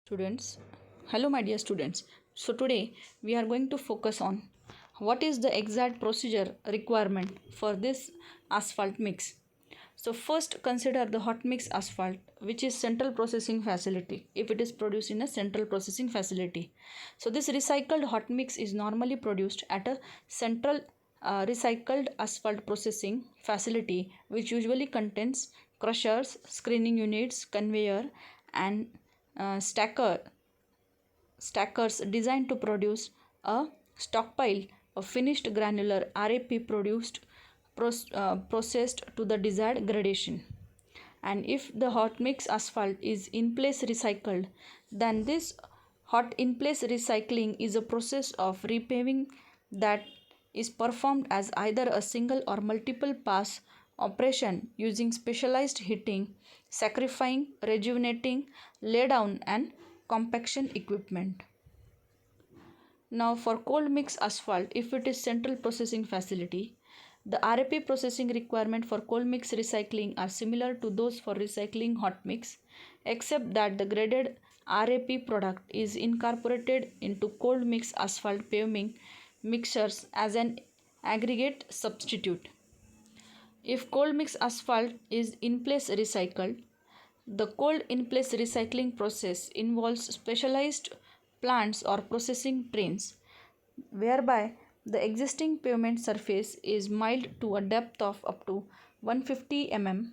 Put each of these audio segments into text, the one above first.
Students, hello my dear students. So today we are going to focus on what is the exact procedure requirement for this asphalt mix. So first consider the hot mix asphalt, which is central processing facility if it is produced in a central processing facility. So this recycled hot mix is normally produced at a central recycled asphalt processing facility, which usually contains crushers, screening units, conveyor, and stackers designed to produce a stockpile of finished granular RAP processed to the desired gradation. And if the hot mix asphalt is in place recycled, then this hot in place recycling is a process of repaving that is performed as either a single or multiple pass operation using specialized heating, sacrificing, rejuvenating, laydown, and compaction equipment. Now for cold mix asphalt, if it is central processing facility, the RAP processing requirement for cold mix recycling are similar to those for recycling hot mix, except that the graded RAP product is incorporated into cold mix asphalt paving mixtures as an aggregate substitute. If cold mix asphalt is in place recycled, the cold in place recycling process involves specialized plants or processing trains whereby the existing pavement surface is milled to a depth of up to 150 mm,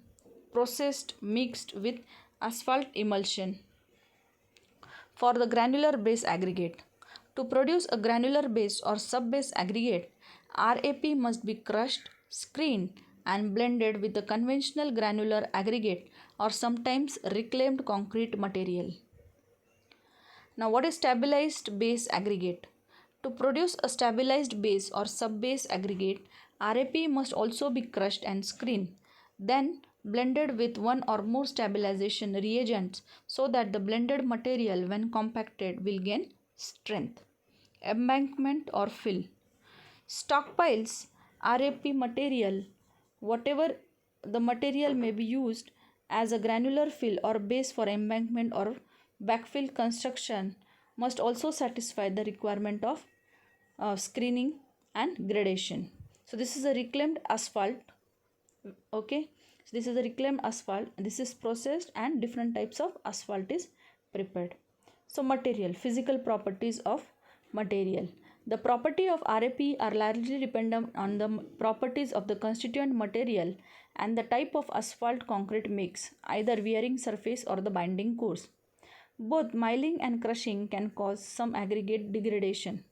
processed mixed with asphalt emulsion for the granular base aggregate. To produce a granular base or sub-base aggregate, RAP must be crushed, screened, and blended with the conventional granular aggregate or sometimes reclaimed concrete material. Now, what is stabilized base aggregate? To produce a stabilized base or sub-base aggregate, RAP must also be crushed and screened, then blended with one or more stabilization reagents so that the blended material when compacted will gain strength. Embankment or fill. Stockpiles RAP material, whatever the material may be used as a granular fill or base for embankment or backfill construction, must also satisfy the requirement of screening and gradation. So this is a reclaimed asphalt. Okay, so this is a reclaimed asphalt. This is processed and different types of asphalt is prepared. So material, physical properties of material. The property of RAP are largely dependent on the properties of the constituent material and the type of asphalt concrete mix, either wearing surface or the binding course. Both milling and crushing can cause some aggregate degradation.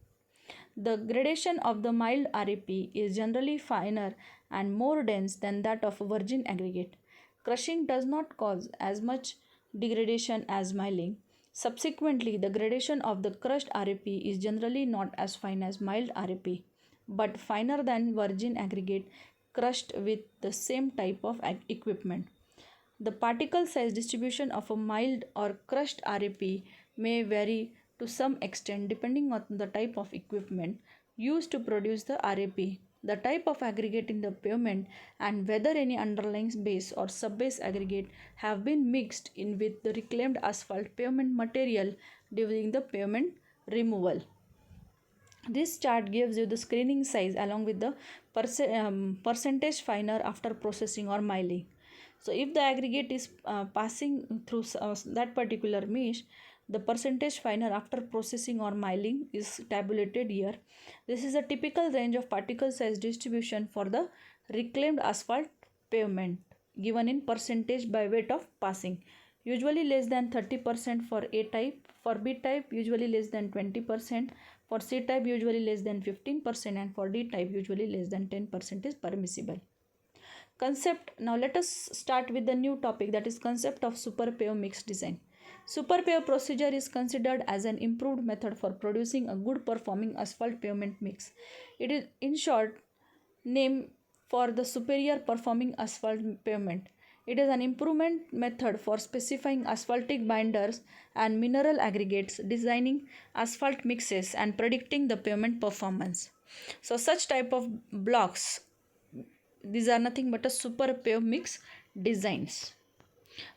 The gradation of the milled RAP is generally finer and more dense than that of virgin aggregate. Crushing does not cause as much degradation as milling. Subsequently, the gradation of the crushed RAP is generally not as fine as milled RAP, but finer than virgin aggregate crushed with the same type of equipment. The particle size distribution of a milled or crushed RAP may vary to some extent depending on the type of equipment used to produce the RAP, the type of aggregate in the pavement, and whether any underlying base or sub-base aggregate have been mixed in with the reclaimed asphalt pavement material during the pavement removal. This chart gives you the screening size along with the percentage finer after processing or milling. So if the aggregate is passing through that particular mesh, the percentage finer after processing or milling is tabulated here. This is a typical range of particle size distribution for the reclaimed asphalt pavement given in percentage by weight of passing. Usually less than 30% for A type, for B type usually less than 20%, for C type usually less than 15%, and for D type usually less than 10% is permissible. Concept. Now let us start with the new topic, that is concept of super pave mix design. Super pave procedure is considered as an improved method for producing a good performing asphalt pavement mix. It is in short name for the superior performing asphalt pavement. It is an improvement method for specifying asphaltic binders and mineral aggregates, designing asphalt mixes, and predicting the pavement performance. So such type of blocks, these are nothing but a super pave mix designs.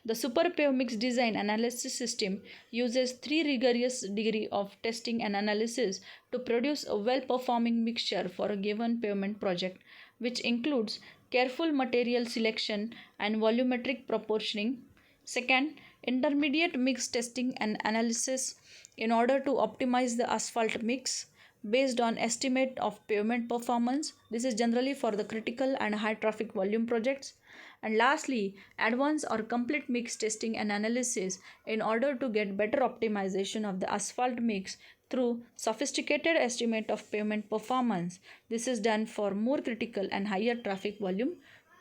The super pave mix design analysis system uses three rigorous degree of testing and analysis to produce a well-performing mixture for a given pavement project, which includes careful material selection and volumetric proportioning. Second, intermediate mix testing and analysis in order to optimize the asphalt mix based on estimate of pavement performance. This is generally for the critical and high traffic volume projects. And lastly, advanced or complete mix testing and analysis in order to get better optimization of the asphalt mix through sophisticated estimate of pavement performance. This is done for more critical and higher traffic volume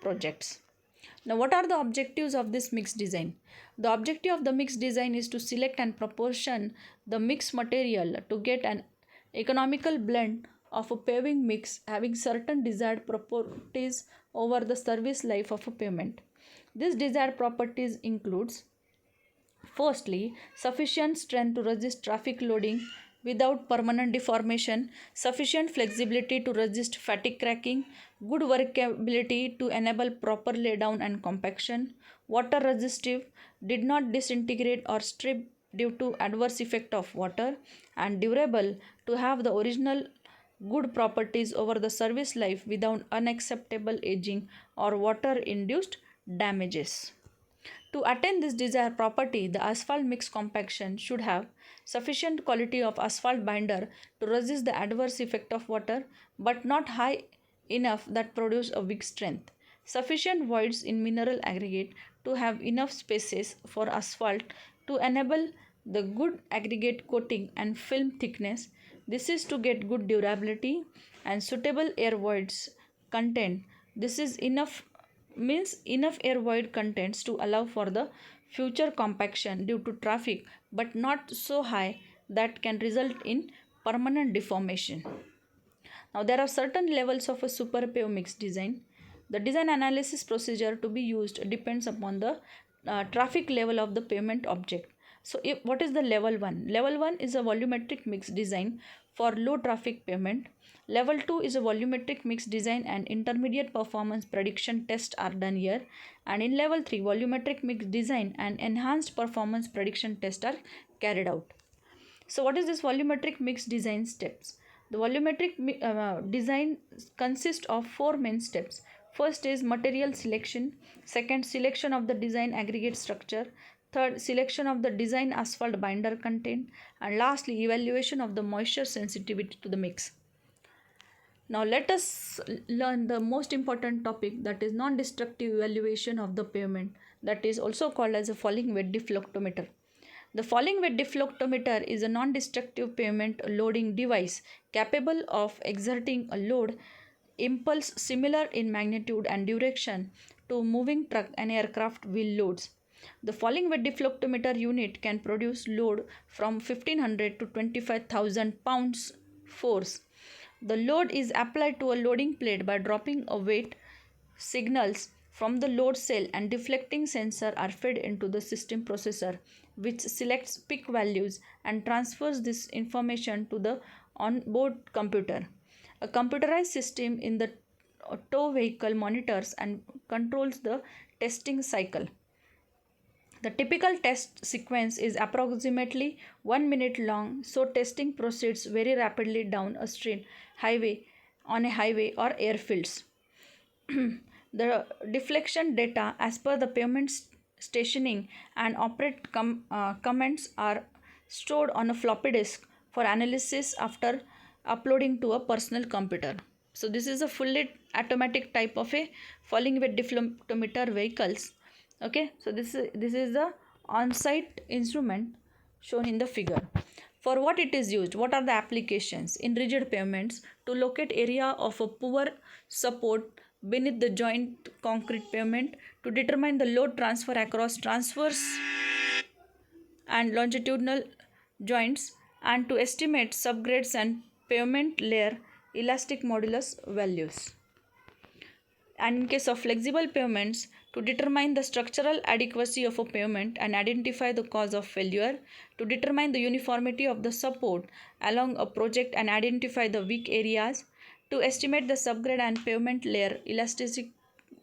projects. Now, what are the objectives of this mix design? The objective of the mix design is to select and proportion the mix material to get an economical blend of a paving mix having certain desired properties over the service life of a pavement. These desired properties includes firstly, sufficient strength to resist traffic loading without permanent deformation, sufficient flexibility to resist fatigue cracking, good workability to enable proper laydown and compaction, water resistive, did not disintegrate or strip due to adverse effect of water, and durable to have the original good properties over the service life without unacceptable aging or water induced damages. To attain this desired property, the asphalt mix compaction should have sufficient quality of asphalt binder to resist the adverse effect of water, but not high enough that produce a weak strength. Sufficient voids in mineral aggregate to have enough spaces for asphalt to enable the good aggregate coating and film thickness. This is to get good durability and suitable air voids content. This is enough means enough air void contents to allow for the future compaction due to traffic, but not so high that can result in permanent deformation. Now there are certain levels of a super pave mix design. The design analysis procedure to be used depends upon the traffic level of the pavement object. So what is the level 1? Level 1 is a volumetric mix design for low traffic pavement. Level 2 is a volumetric mix design and intermediate performance prediction tests are done here. And in level 3, volumetric mix design and enhanced performance prediction tests are carried out. So what is this volumetric mix design steps? The volumetric design consists of 4 main steps. First is material selection. Second, selection of the design aggregate structure. Third, selection of the design asphalt binder content. And lastly, evaluation of the moisture sensitivity to the mix. Now let us learn the most important topic, that is non-destructive evaluation of the pavement, that is also called as a falling weight deflectometer. The falling weight deflectometer is a non-destructive pavement loading device capable of exerting a load impulse similar in magnitude and direction to moving truck and aircraft wheel loads. The falling weight deflectometer unit can produce load from 1500 to 25,000 pounds force. The load is applied to a loading plate by dropping a weight. Signals from the load cell and deflecting sensor are fed into the system processor, which selects peak values and transfers this information to the onboard computer. A computerized system in the tow vehicle monitors and controls the testing cycle. The typical test sequence is approximately 1 minute long, so testing proceeds very rapidly down a straight highway, on a highway or airfields. The deflection data as per the pavement stationing and operate comments are stored on a floppy disk for analysis after uploading to a personal computer. So this is a fully automatic type of a falling weight deflectometer vehicles. Okay, so this is the on-site instrument shown in the figure. For what it is used, what are the applications? In rigid pavements, to locate area of a poor support beneath the joint concrete pavement, to determine the load transfer across transverse and longitudinal joints, and to estimate subgrades and pavement layer elastic modulus values. And in case of flexible pavements, to determine the structural adequacy of a pavement and identify the cause of failure, to determine the uniformity of the support along a project and identify the weak areas, to estimate the subgrade and pavement layer elastic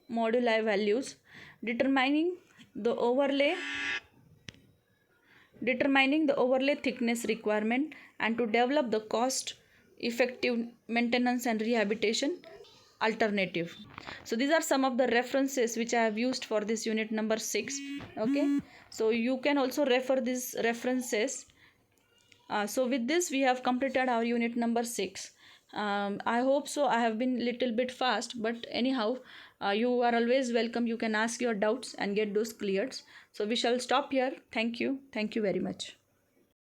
moduli values, determining the overlay, determining the overlay thickness requirement, and to develop the cost effective maintenance and rehabilitation alternative. So these are some of the references which I have used for this unit number 6. Okay, so you can also refer these references. So with this we have completed our unit number 6. I hope so I have been little bit fast, but anyhow, you are always welcome. You can ask your doubts and get those cleared. So we shall stop here. Thank you very much.